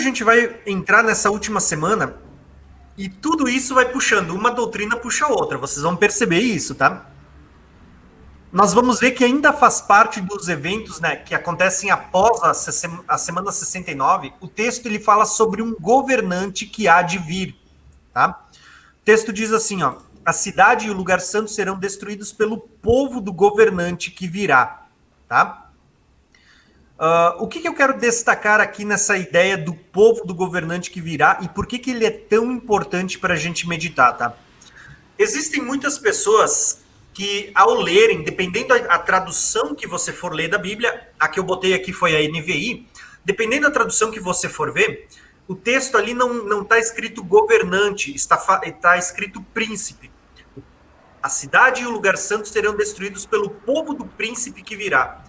gente vai entrar nessa última semana e tudo isso vai puxando, uma doutrina puxa a outra, vocês vão perceber isso, tá? Nós vamos ver que ainda faz parte dos eventos, né, que acontecem após a semana 69. O texto ele fala sobre um governante que há de vir, tá? O texto diz assim, ó: a cidade e o lugar santo serão destruídos pelo povo do governante que virá, tá? O que eu quero destacar aqui nessa ideia do povo do governante que virá e por que ele é tão importante para a gente meditar, tá? Existem muitas pessoas que, ao lerem, dependendo da tradução que você for ler da Bíblia, a que eu botei aqui foi a NVI, dependendo da tradução que você for ver, o texto ali não está escrito governante, está escrito príncipe. A cidade e o lugar santo serão destruídos pelo povo do príncipe que virá.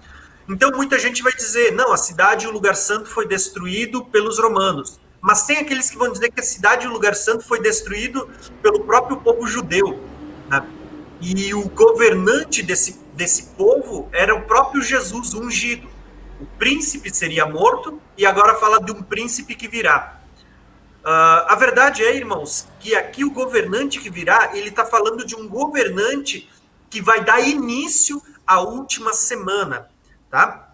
Então muita gente vai dizer, não, a cidade e o lugar santo foi destruído pelos romanos. Mas tem aqueles que vão dizer que a cidade e o lugar santo foi destruído pelo próprio povo judeu, né? E o governante desse povo era o próprio Jesus ungido. O príncipe seria morto e agora fala de um príncipe que virá. A verdade é, irmãos, que aqui o governante que virá, ele está falando de um governante que vai dar início à última semana, tá?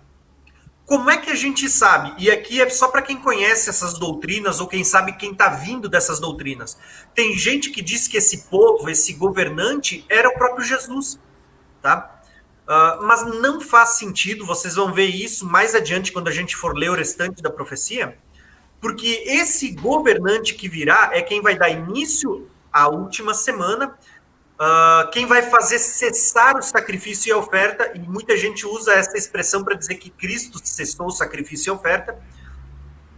Como é que a gente sabe? E aqui é só para quem conhece essas doutrinas ou quem sabe quem está vindo dessas doutrinas. Tem gente que diz que esse povo, esse governante, era o próprio Jesus, tá? Mas não faz sentido, vocês vão ver isso mais adiante quando a gente for ler o restante da profecia, porque esse governante que virá é quem vai dar início à última semana, quem vai fazer cessar o sacrifício e a oferta, e muita gente usa essa expressão para dizer que Cristo cessou o sacrifício e a oferta,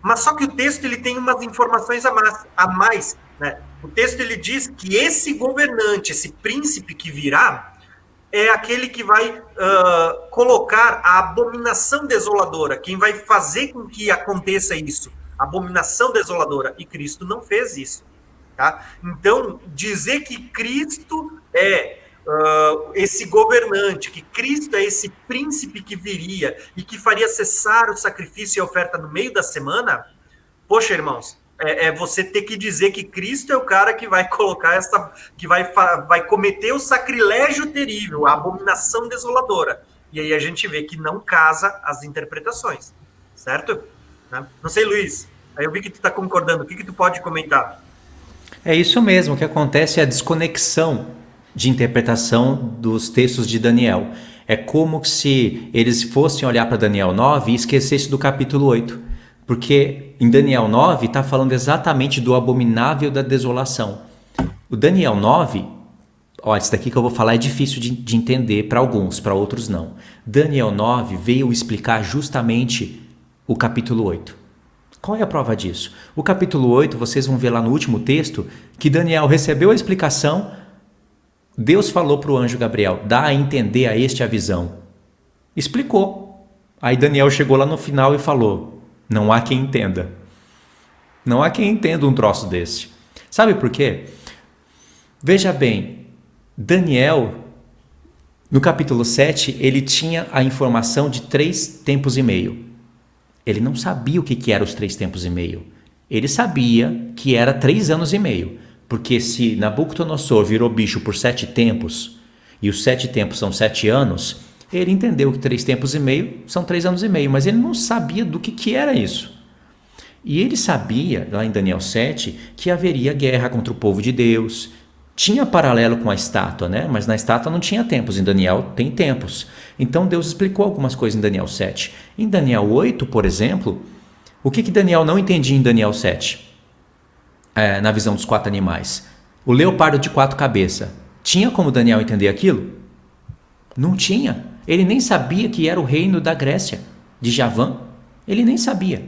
mas só que o texto ele tem umas informações a mais, né? O texto ele diz que esse governante, esse príncipe que virá, é aquele que vai colocar a abominação desoladora, quem vai fazer com que aconteça isso, a abominação desoladora, e Cristo não fez isso. Tá? Então, dizer que Cristo é esse governante, que Cristo é esse príncipe que viria e que faria cessar o sacrifício e a oferta no meio da semana, poxa, irmãos, é você ter que dizer que Cristo é o cara que vai colocar que vai cometer o sacrilégio terrível, a abominação desoladora. E aí a gente vê que não casa as interpretações, certo? Não sei, Luiz, aí eu vi que tu está concordando, o que tu pode comentar? É isso mesmo, o que acontece é a desconexão de interpretação dos textos de Daniel. É como se eles fossem olhar para Daniel 9 e esquecessem do capítulo 8. Porque em Daniel 9 está falando exatamente do abominável da desolação. O Daniel 9, olha, isso daqui que eu vou falar é difícil de entender para alguns, para outros não. Daniel 9 veio explicar justamente o capítulo 8. Qual é a prova disso? O capítulo 8, vocês vão ver lá no último texto, que Daniel recebeu a explicação, Deus falou para o anjo Gabriel, dá a entender a este a visão. Explicou. Aí Daniel chegou lá no final e falou, não há quem entenda. Não há quem entenda um troço desse. Sabe por quê? Veja bem, Daniel, no capítulo 7, ele tinha a informação de 3 tempos e meio. Ele não sabia o que eram os 3 tempos e meio. Ele sabia que era 3 anos e meio. Porque se Nabucodonosor virou bicho por 7 tempos, e os 7 tempos são 7 anos, ele entendeu que 3 tempos e meio são 3 anos e meio, mas ele não sabia do que era isso. E ele sabia, lá em Daniel 7, que haveria guerra contra o povo de Deus. Tinha paralelo com a estátua, né? Mas na estátua não tinha tempos, em Daniel tem tempos. Então Deus explicou algumas coisas em Daniel 7. Em Daniel 8, por exemplo, o que Daniel não entendia em Daniel 7? Na visão dos 4 animais. O leopardo de 4 cabeças. Tinha como Daniel entender aquilo? Não tinha. Ele nem sabia que era o reino da Grécia, de Javã. Ele nem sabia.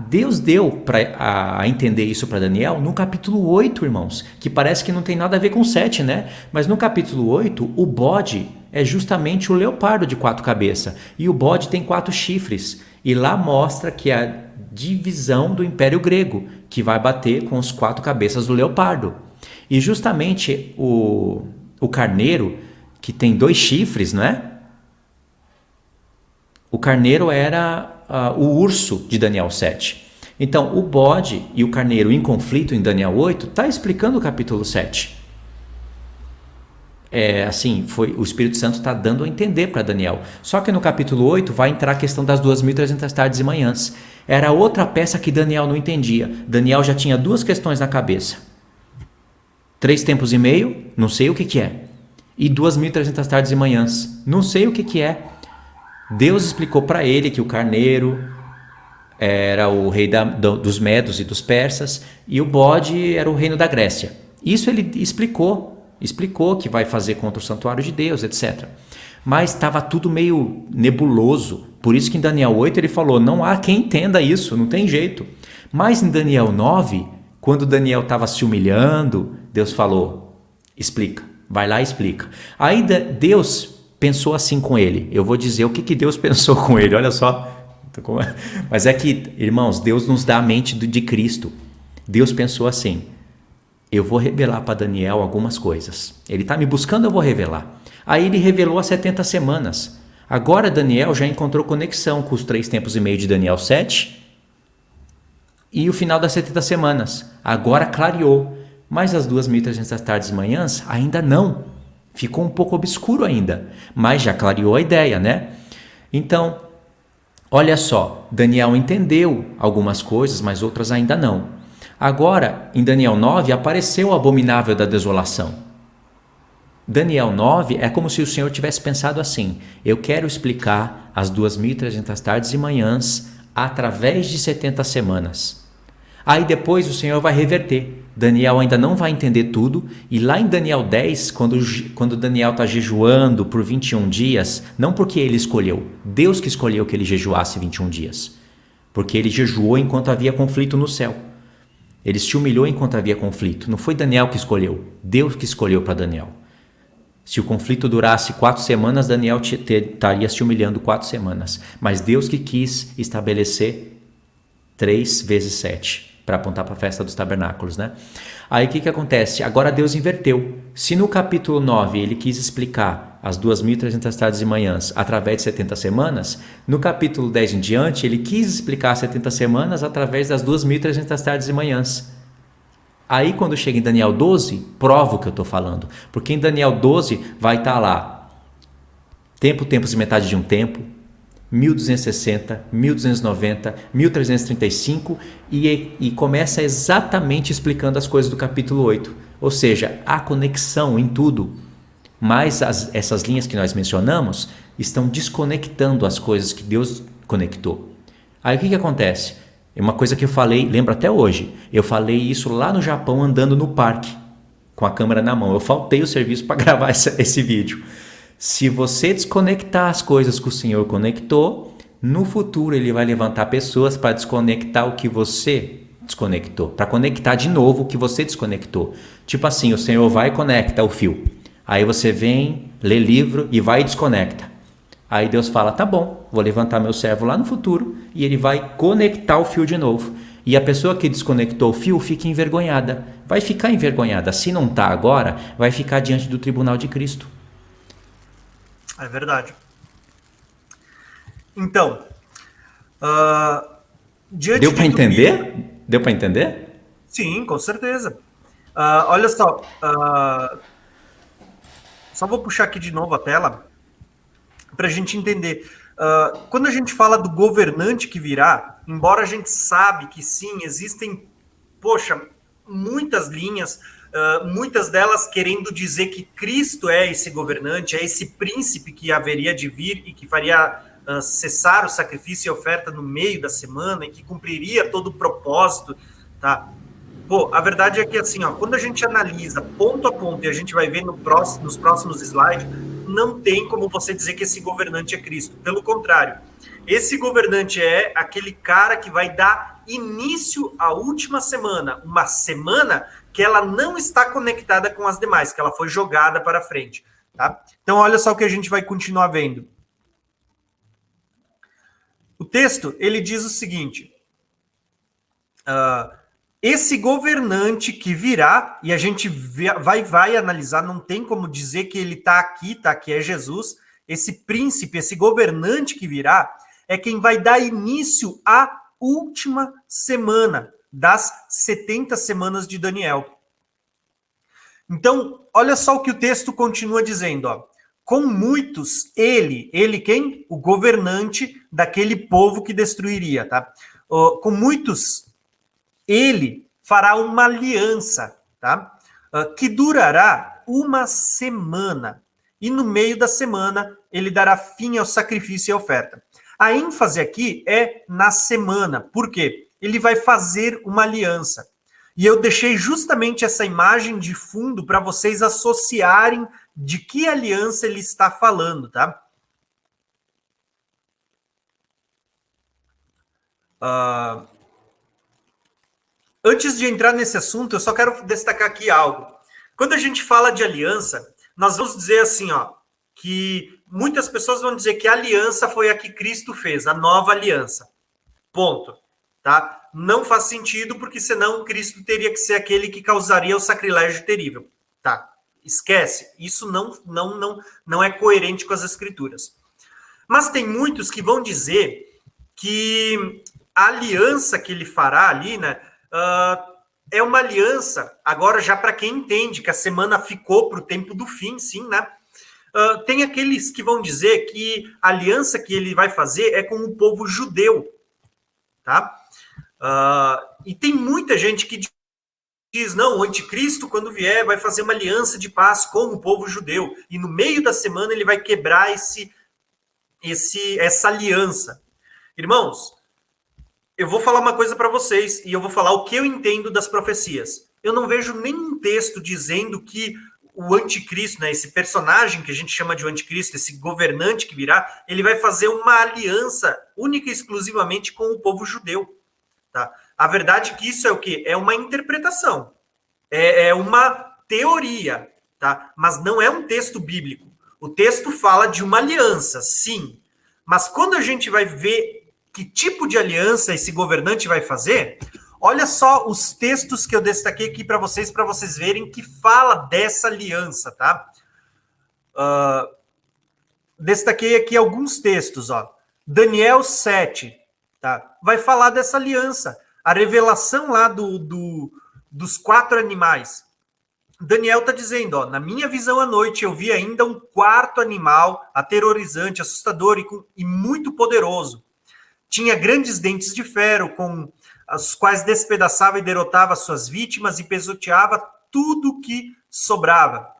Deus deu a entender isso para Daniel no capítulo 8, irmãos, que parece que não tem nada a ver com 7, né? Mas no capítulo 8, o bode é justamente o leopardo de 4 cabeças, e o bode tem 4 chifres, e lá mostra que é a divisão do Império Grego, que vai bater com os 4 cabeças do leopardo. E justamente o carneiro, que tem 2 chifres, não é? O carneiro era o urso de Daniel 7. Então, o bode e o carneiro em conflito em Daniel 8 está explicando o capítulo 7. Assim, o Espírito Santo está dando a entender para Daniel. Só que no capítulo 8 vai entrar a questão das 2.300 tardes e manhãs. Era outra peça que Daniel não entendia. Daniel já tinha duas questões na cabeça. 3 tempos e meio, não sei o que é. E 2.300 tardes e manhãs, não sei o que é. Deus explicou para ele que o carneiro era o rei dos medos e dos persas, e o bode era o reino da Grécia. Isso ele explicou que vai fazer contra o santuário de Deus, etc. Mas estava tudo meio nebuloso, por isso que em Daniel 8 ele falou, não há quem entenda isso, não tem jeito. Mas em Daniel 9, quando Daniel estava se humilhando, Deus falou, explica, vai lá e explica. Aí Deus pensou assim com ele, eu vou dizer o que Deus pensou com ele, olha só. Mas é que, irmãos, Deus nos dá a mente de Cristo. Deus pensou assim, eu vou revelar para Daniel algumas coisas. Ele está me buscando, eu vou revelar. Aí ele revelou as 70 semanas. Agora Daniel já encontrou conexão com os 3 tempos e meio de Daniel 7 e o final das 70 semanas. Agora clareou. Mas as 2.300 tardes e manhãs ainda não. Ficou um pouco obscuro ainda. Mas já clareou a ideia, né? Então, olha só, Daniel entendeu algumas coisas, mas outras ainda não. Agora, em Daniel 9, apareceu o abominável da desolação. Daniel 9 é como se o Senhor tivesse pensado assim, eu quero explicar as 2.300 tardes e manhãs através de 70 semanas. Aí depois o Senhor vai reverter. Daniel ainda não vai entender tudo, e lá em Daniel 10, quando Daniel está jejuando por 21 dias, não porque ele escolheu, Deus que escolheu que ele jejuasse 21 dias, porque ele jejuou enquanto havia conflito no céu. Ele se humilhou enquanto havia conflito. Não foi Daniel que escolheu, Deus que escolheu para Daniel. Se o conflito durasse 4 semanas, Daniel estaria se humilhando 4 semanas. Mas Deus que quis estabelecer 3 vezes 7, para apontar para a festa dos tabernáculos, né? Aí o que acontece? Agora Deus inverteu. Se no capítulo 9 ele quis explicar as 2.300 tardes e manhãs através de 70 semanas, no capítulo 10 em diante ele quis explicar as 70 semanas através das 2.300 tardes e manhãs. Aí quando chega em Daniel 12, prova o que eu estou falando. Porque em Daniel 12 vai estar lá tempos e metade de um tempo, 1260, 1290, 1335 e começa exatamente explicando as coisas do capítulo 8. Ou seja, há conexão em tudo, mas essas linhas que nós mencionamos estão desconectando as coisas que Deus conectou. Aí o que acontece? É uma coisa que eu falei, lembro até hoje, eu falei isso lá no Japão andando no parque, com a câmera na mão. Eu faltei o serviço para gravar esse vídeo. Se você desconectar as coisas que o Senhor conectou, no futuro ele vai levantar pessoas para desconectar o que você desconectou, para conectar de novo o que você desconectou. Tipo assim, o Senhor vai e conecta o fio. Aí você vem, lê livro e vai e desconecta. Aí Deus fala, tá bom, vou levantar meu servo lá no futuro e ele vai conectar o fio de novo. E a pessoa que desconectou o fio fica envergonhada. Vai ficar envergonhada. Se não está agora, vai ficar diante do tribunal de Cristo. É verdade. Então, deu para entender? Deu para entender? Sim, com certeza. Olha só, só vou puxar aqui de novo a tela para a gente entender. Quando a gente fala do governante que virá, embora a gente sabe que sim, existem, muitas linhas, muitas delas querendo dizer que Cristo é esse governante, é esse príncipe que haveria de vir e que faria cessar o sacrifício e a oferta no meio da semana e que cumpriria todo o propósito, tá? A verdade é que assim, quando a gente analisa ponto a ponto e a gente vai ver nos próximos slides, não tem como você dizer que esse governante é Cristo. Pelo contrário, esse governante é aquele cara que vai dar início à última semana, uma semana que ela não está conectada com as demais, que ela foi jogada para frente. Tá? Então, olha só o que a gente vai continuar vendo. O texto, ele diz o seguinte, esse governante que virá, e a gente vai analisar, não tem como dizer que ele está aqui, é Jesus, esse príncipe, esse governante que virá, é quem vai dar início à última semana das 70 semanas de Daniel. Então, olha só o que o texto continua dizendo, ó. Com muitos, ele quem? O governante daquele povo que destruiria, tá? Com muitos, ele fará uma aliança, tá? Que durará uma semana. E no meio da semana, ele dará fim ao sacrifício e à oferta. A ênfase aqui é na semana. Por quê? Ele vai fazer uma aliança. E eu deixei justamente essa imagem de fundo para vocês associarem de que aliança ele está falando, tá? Antes de entrar nesse assunto, eu só quero destacar aqui algo. Quando a gente fala de aliança, nós vamos dizer assim, ó, que muitas pessoas vão dizer que a aliança foi a que Cristo fez, a nova aliança. Ponto. Tá? Não faz sentido, porque senão Cristo teria que ser aquele que causaria o sacrilégio terrível. Tá? Esquece. Isso não é coerente com as Escrituras. Mas tem muitos que vão dizer que a aliança que ele fará ali, né, é uma aliança, agora já para quem entende que a semana ficou para o tempo do fim, sim, né? Tem aqueles que vão dizer que a aliança que ele vai fazer é com o povo judeu, tá? E tem muita gente que diz, não, o anticristo, quando vier, vai fazer uma aliança de paz com o povo judeu, e no meio da semana ele vai quebrar essa aliança. Irmãos, eu vou falar uma coisa para vocês, e eu vou falar o que eu entendo das profecias. Eu não vejo nenhum texto dizendo que o anticristo, né, esse personagem que a gente chama de anticristo, esse governante que virá, ele vai fazer uma aliança única e exclusivamente com o povo judeu. Tá? A verdade é que isso é o quê? É uma interpretação. É uma teoria, tá? Mas não é um texto bíblico. O texto fala de uma aliança, sim. Mas quando a gente vai ver que tipo de aliança esse governante vai fazer, olha só os textos que eu destaquei aqui para vocês verem que fala dessa aliança, tá? Destaquei aqui alguns textos, ó. Daniel 7, tá? Vai falar dessa aliança. A revelação lá dos 4 animais. Daniel está dizendo, ó, na minha visão à noite eu vi ainda um 4º animal aterrorizante, assustador e muito poderoso. Tinha grandes dentes de ferro, com os quais despedaçava e derrotava suas vítimas e pesoteava tudo que sobrava.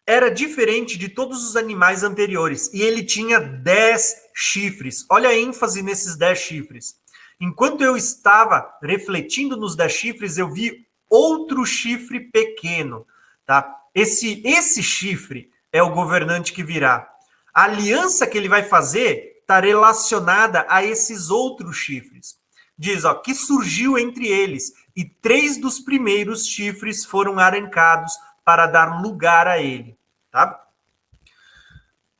Era diferente de todos os animais anteriores, e ele tinha 10 chifres. Olha a ênfase nesses 10 chifres. Enquanto eu estava refletindo nos 10 chifres, eu vi outro chifre pequeno. Tá? Esse chifre é o governante que virá. A aliança que ele vai fazer está relacionada a esses outros chifres. Diz, ó, que surgiu entre eles, e 3 dos primeiros chifres foram arrancados para dar lugar a ele. Tá?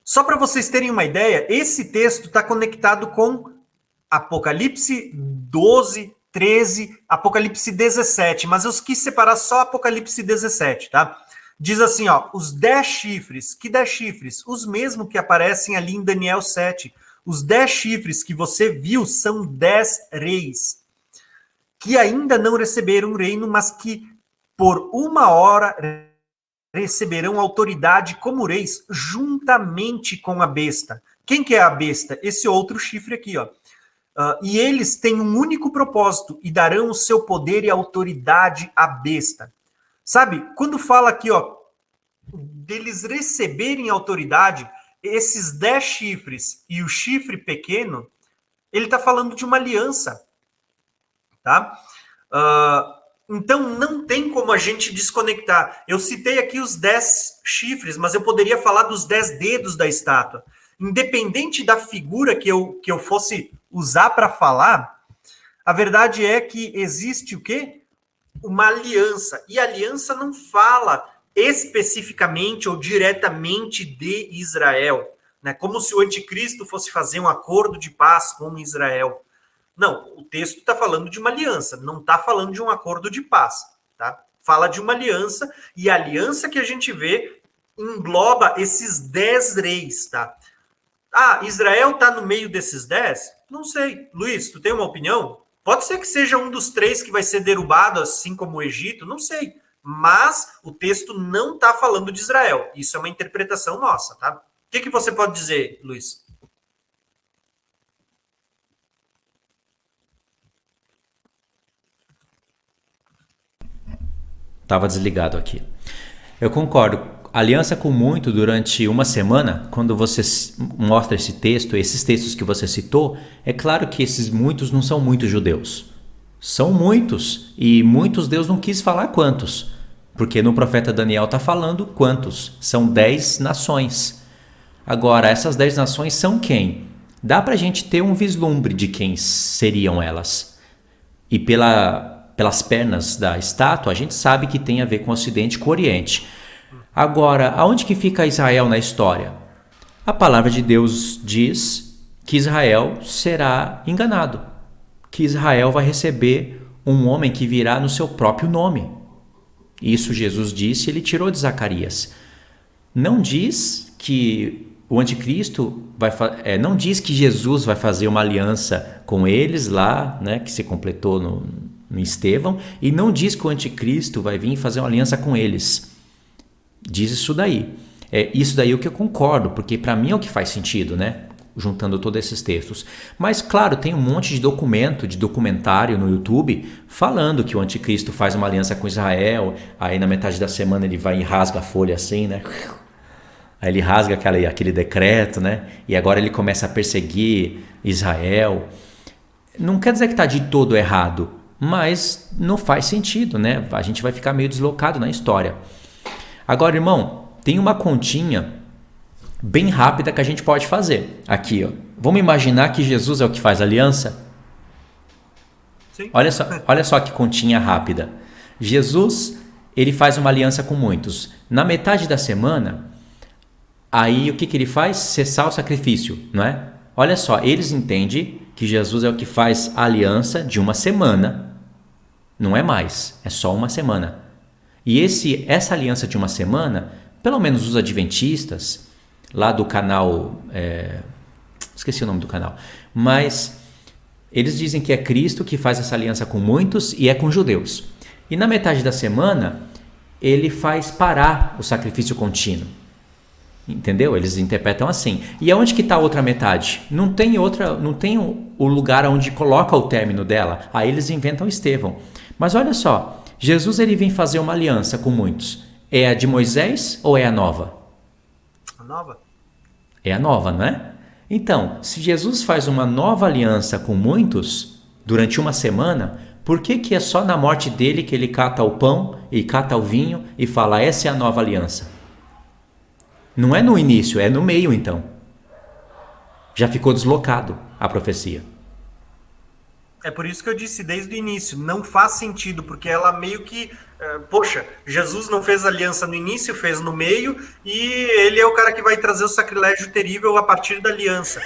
Só para vocês terem uma ideia, esse texto está conectado com Apocalipse 12, 13, Apocalipse 17, mas eu quis separar só Apocalipse 17, tá? Diz assim, ó, os 10 chifres, que 10 chifres? Os mesmos que aparecem ali em Daniel 7. Os 10 chifres que você viu são 10 reis, que ainda não receberam o reino, mas que por uma hora receberão autoridade como reis, juntamente com a besta. Quem que é a besta? Esse outro chifre aqui, ó. E eles têm um único propósito, e darão o seu poder e autoridade à besta. Sabe, quando fala aqui, ó, deles receberem autoridade, esses 10 chifres e o chifre pequeno, ele está falando de uma aliança. Tá? Então, não tem como a gente desconectar. Eu citei aqui os 10 chifres, mas eu poderia falar dos 10 dedos da estátua. Independente da figura que eu fosse usar para falar, a verdade é que existe o quê? Uma aliança. E a aliança não fala especificamente ou diretamente de Israel, né? Como se o anticristo fosse fazer um acordo de paz com Israel. Não, o texto está falando de uma aliança, não está falando de um acordo de paz, tá? Fala de uma aliança, e a aliança que a gente vê engloba esses 10 reis, tá? Ah, Israel está no meio desses 10? Não sei. Luiz, tu tem uma opinião? Pode ser que seja um dos 3 que vai ser derrubado, assim como o Egito, não sei. Mas o texto não está falando de Israel. Isso é uma interpretação nossa, tá? O que você pode dizer, Luiz? Estava desligado aqui. Eu concordo. Aliança com muito durante uma semana, quando você mostra esse texto, esses textos que você citou, é claro que esses muitos não são muitos judeus. São muitos, e muitos Deus não quis falar quantos, porque no profeta Daniel está falando quantos? São 10 nações. Agora, essas 10 nações são quem? Dá para a gente ter um vislumbre de quem seriam elas. E pelas pernas da estátua, a gente sabe que tem a ver com o Ocidente e com o Oriente. Agora, aonde que fica Israel na história? A palavra de Deus diz que Israel será enganado, que Israel vai receber um homem que virá no seu próprio nome. Isso Jesus disse, ele tirou de Zacarias. Não diz que o anticristo não diz que Jesus vai fazer uma aliança com eles lá, né, que se completou no Estevão, e não diz que o anticristo vai vir fazer uma aliança com eles. Diz isso daí. É isso daí o que eu concordo, porque para mim é o que faz sentido, né? Juntando todos esses textos. Mas, claro, tem um monte de documentário no YouTube falando que o anticristo faz uma aliança com Israel, aí na metade da semana ele vai e rasga a folha assim, né? Aí ele rasga aquele decreto, né? E agora ele começa a perseguir Israel. Não quer dizer que está de todo errado, mas não faz sentido, né? A gente vai ficar meio deslocado na história. Agora, irmão, tem uma continha bem rápida que a gente pode fazer. Aqui, ó. Vamos imaginar que Jesus é o que faz aliança? Sim. Olha só que continha rápida. Jesus, ele faz uma aliança com muitos. Na metade da semana, aí o que ele faz? Cessar o sacrifício, não é? Olha só, eles entendem que Jesus é o que faz a aliança de uma semana. Não é mais, é só uma semana. E essa aliança de uma semana, pelo menos os adventistas, lá do canal, esqueci o nome do canal, mas eles dizem que é Cristo que faz essa aliança com muitos e é com judeus. E na metade da semana, ele faz parar o sacrifício contínuo. Entendeu? Eles interpretam assim. E aonde que está a outra metade? Não tem o lugar onde coloca o término dela. Aí eles inventam Estevão. Mas olha só, Jesus ele vem fazer uma aliança com muitos. É a de Moisés ou é a nova? A nova? É a nova, não é? Então, se Jesus faz uma nova aliança com muitos durante uma semana, por que é só na morte dele que ele cata o pão e cata o vinho e fala, essa é a nova aliança? Não é no início, é no meio então. Já ficou deslocado a profecia. É por isso que eu disse desde o início, não faz sentido, porque ela meio que, poxa, Jesus não fez aliança no início, fez no meio, e ele é o cara que vai trazer o sacrilégio terrível a partir da aliança.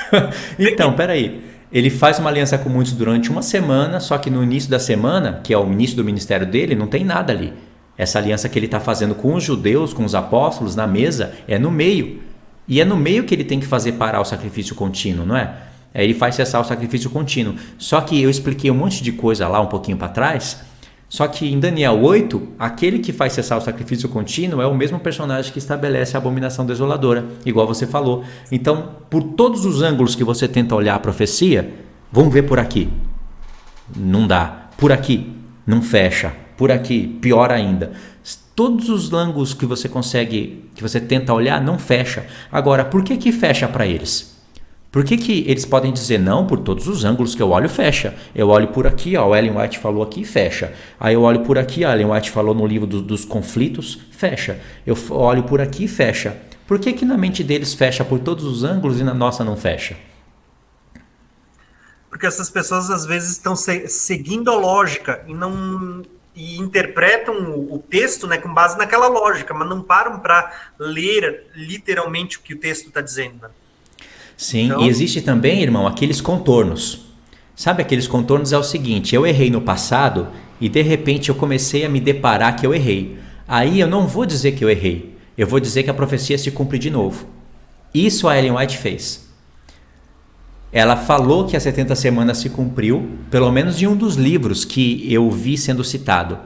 Então, peraí, ele faz uma aliança com muitos durante uma semana, só que no início da semana, que é o início do ministério dele, não tem nada ali. Essa aliança que ele está fazendo com os judeus, com os apóstolos, na mesa, é no meio. E é no meio que ele tem que fazer parar o sacrifício contínuo, não é? Ele faz cessar o sacrifício contínuo. Só que eu expliquei um monte de coisa lá um pouquinho para trás. Só que em Daniel 8, aquele que faz cessar o sacrifício contínuo é o mesmo personagem que estabelece a abominação desoladora, igual você falou. Então, por todos os ângulos que você tenta olhar a profecia, vamos ver por aqui. Não dá. Por aqui, não fecha. Por aqui, pior ainda. Todos os ângulos que você consegue, que você tenta olhar, não fecha. Agora, por que fecha para eles? Por que eles podem dizer não? Por todos os ângulos que eu olho, fecha. Eu olho por aqui, ó, o Ellen White falou aqui, fecha. Aí eu olho por aqui, a Ellen White falou no livro dos conflitos, fecha. Eu olho por aqui, fecha. Por que na mente deles fecha por todos os ângulos e na nossa não fecha? Porque essas pessoas às vezes estão seguindo a lógica e interpretam o texto, né, com base naquela lógica, mas não param para ler literalmente o que o texto está dizendo. Né? Sim, então... E existe também, irmão, aqueles contornos. Sabe aqueles contornos? É o seguinte, eu errei no passado e de repente eu comecei a me deparar que eu errei. Aí eu não vou dizer que eu errei, eu vou dizer que a profecia se cumpre de novo. Isso a Ellen White fez. ela falou que as 70 semanas se cumpriu, pelo menos em um dos livros que eu vi sendo citado.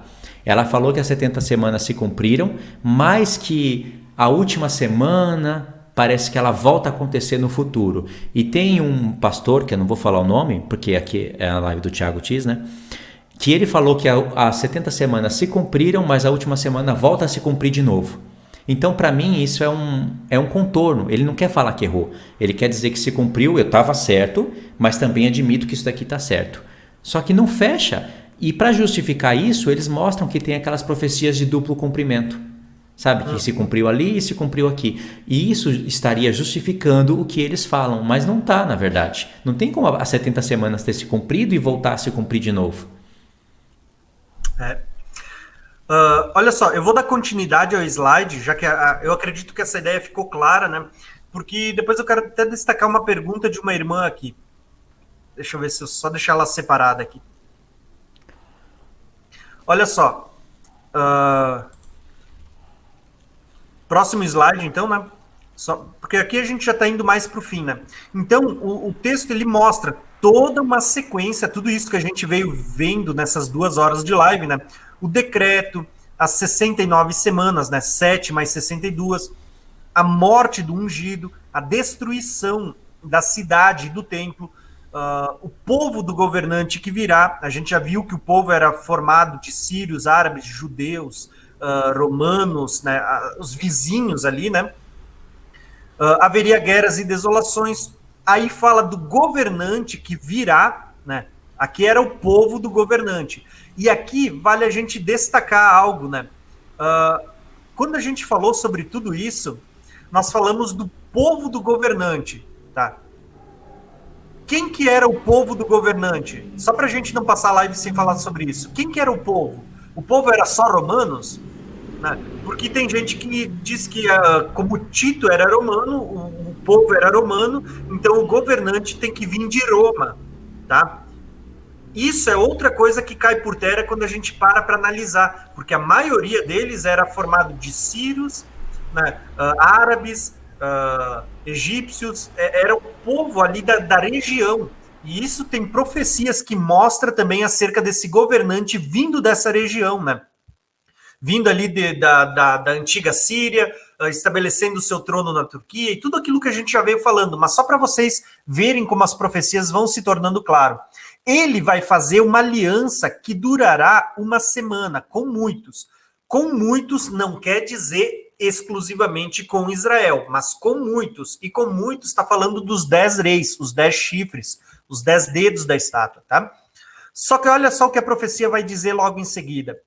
Ela falou que as 70 semanas se cumpriram, mas que a última semana parece que ela volta a acontecer no futuro. E tem um pastor, que eu não vou falar o nome, porque aqui é a live do Thiago Tis, né? Que ele falou que as 70 semanas se cumpriram, mas a última semana volta a se cumprir de novo. Então, para mim, isso é um contorno. Ele não quer falar que errou. Ele quer dizer que se cumpriu, eu estava certo, mas também admito que isso daqui está certo. Só que não fecha. E para justificar isso, eles mostram que tem aquelas profecias de duplo cumprimento. Sabe? Que se cumpriu ali e se cumpriu aqui. E isso estaria justificando o que eles falam, mas não está, na verdade. Não tem como as 70 semanas ter se cumprido e voltar a se cumprir de novo. Olha só, eu vou dar continuidade ao slide, já que eu acredito que essa ideia ficou clara, né? Porque depois eu quero até destacar uma pergunta de uma irmã aqui. Deixa eu ver se eu só deixar ela separada aqui. Olha só. Próximo slide, então, né? Porque aqui a gente já está indo mais para o fim, né? Então, o texto ele mostra toda uma sequência, tudo isso que a gente veio vendo nessas 2 horas de live, né? O decreto, as 69 semanas, né? 7 mais 62, a morte do ungido, a destruição da cidade e do templo, o povo do governante que virá. A gente já viu que o povo era formado de sírios, árabes, judeus, romanos, né? Os vizinhos ali, né? Haveria guerras e desolações. Aí fala do governante que virá, né? Aqui era o povo do governante. E aqui vale a gente destacar algo, né? Quando a gente falou sobre tudo isso, nós falamos do povo do governante, tá? Quem que era o povo do governante? Só para a gente não passar a live sem falar sobre isso. Quem que era o povo? O povo era só romanos? Né? Porque tem gente que diz que, como Tito era romano, o povo era romano, então o governante tem que vir de Roma, tá? Isso é outra coisa que cai por terra quando a gente para analisar, porque a maioria deles era formado de sírios, né, árabes, egípcios, era o povo ali da região. E isso tem profecias que mostram também acerca desse governante vindo dessa região, né? Vindo ali da antiga Síria, estabelecendo o seu trono na Turquia, e tudo aquilo que a gente já veio falando, mas só para vocês verem como as profecias vão se tornando claro. Ele vai fazer uma aliança que durará uma semana, com muitos. Com muitos não quer dizer exclusivamente com Israel, mas com muitos. E com muitos está falando dos 10 reis, os 10 chifres, os 10 dedos da estátua, tá? Só que olha só o que a profecia vai dizer logo em seguida.